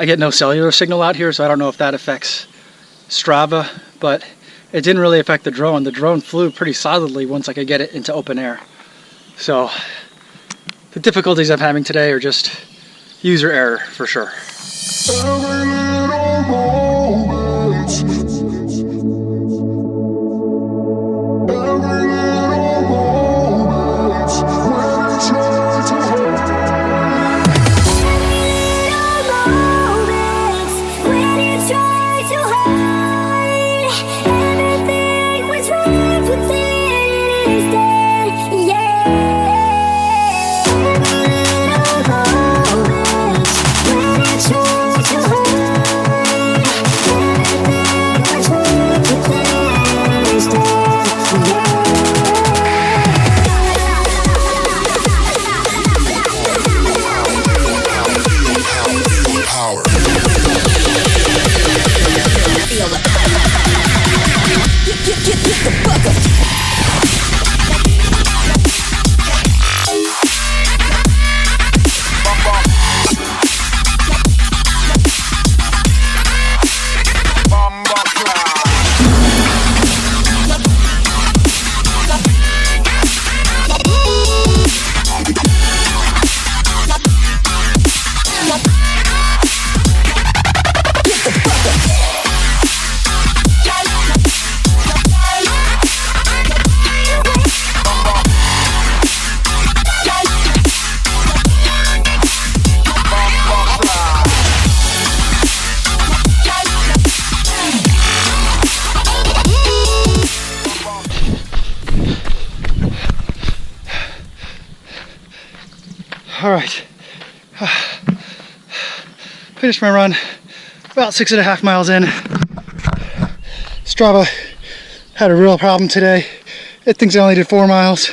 I get no cellular signal out here, so I don't know if that affects Strava, but it didn't really affect the drone. The drone flew pretty solidly once I could get it into open air. So the difficulties I'm having today are just user error for sure. All right, finished my run, about 6.5 miles in. Strava had a real problem today. It thinks I only did 4 miles.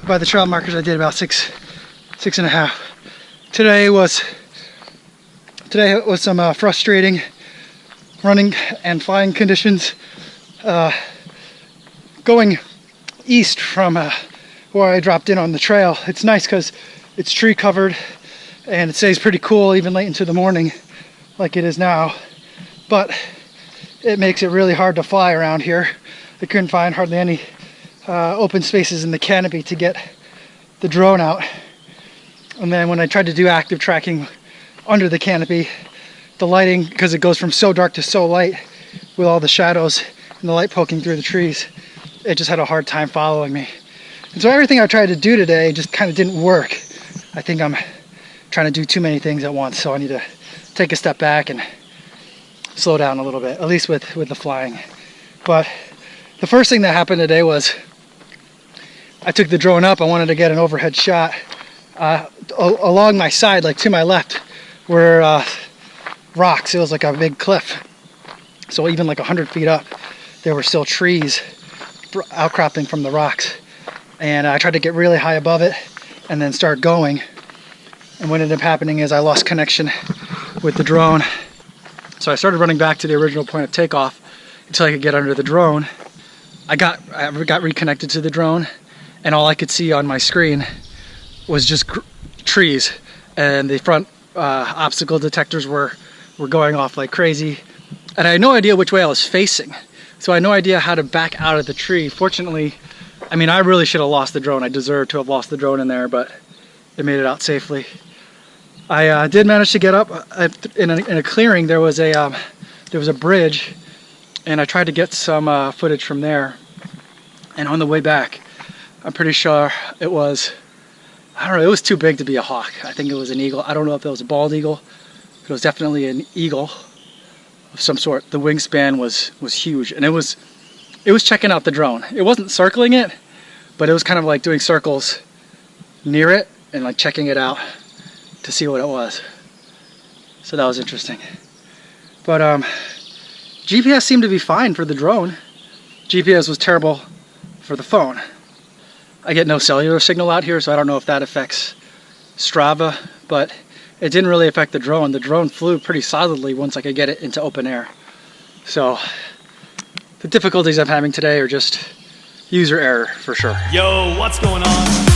By the trail markers, I did about 6.5. Today was some frustrating running and flying conditions. Going east from where I dropped in on the trail, it's nice because it's tree covered and it stays pretty cool even late into the morning like it is now, but it makes it really hard to fly around here. I couldn't find hardly any open spaces in the canopy to get the drone out, and then when I tried to do active tracking under the canopy, the lighting, because it goes from so dark to so light with all the shadows and the light poking through the trees, it just had a hard time following me. And so everything I tried to do today just kind of didn't work. I think I'm trying to do too many things at once, so I need to take a step back and slow down a little bit, at least with the flying. But the first thing that happened today was I took the drone up. I wanted to get an overhead shot. Along my side, like to my left, were rocks. It was like a big cliff. So even like 100 feet up, there were still trees outcropping from the rocks. And I tried to get really high above it and then start going. And what ended up happening is I lost connection with the drone. So I started running back to the original point of takeoff until I could get under the drone. I got reconnected to the drone, and all I could see on my screen was just trees, and the front obstacle detectors were going off like crazy. And I had no idea which way I was facing. So I had no idea how to back out of the tree. Fortunately, I mean, I really should have lost the drone. I deserved to have lost the drone in there, but it made it out safely. I did manage to get up in a clearing. There was a bridge, and I tried to get some footage from there. And on the way back, I'm pretty sure it was, I don't know, it was too big to be a hawk. I think it was an eagle. I don't know if it was a bald eagle, but it was definitely an eagle of some sort. The wingspan was huge, and it was checking out the drone. It wasn't circling it, but it was kind of like doing circles near it and like checking it out to see what it was. So that was interesting. But GPS seemed to be fine for the drone. GPS was terrible for the phone. I get no cellular signal out here, so I don't know if that affects Strava, but it didn't really affect the drone. The drone flew pretty solidly once I could get it into open air. So the difficulties I'm having today are just user error for sure. Yo, what's going on?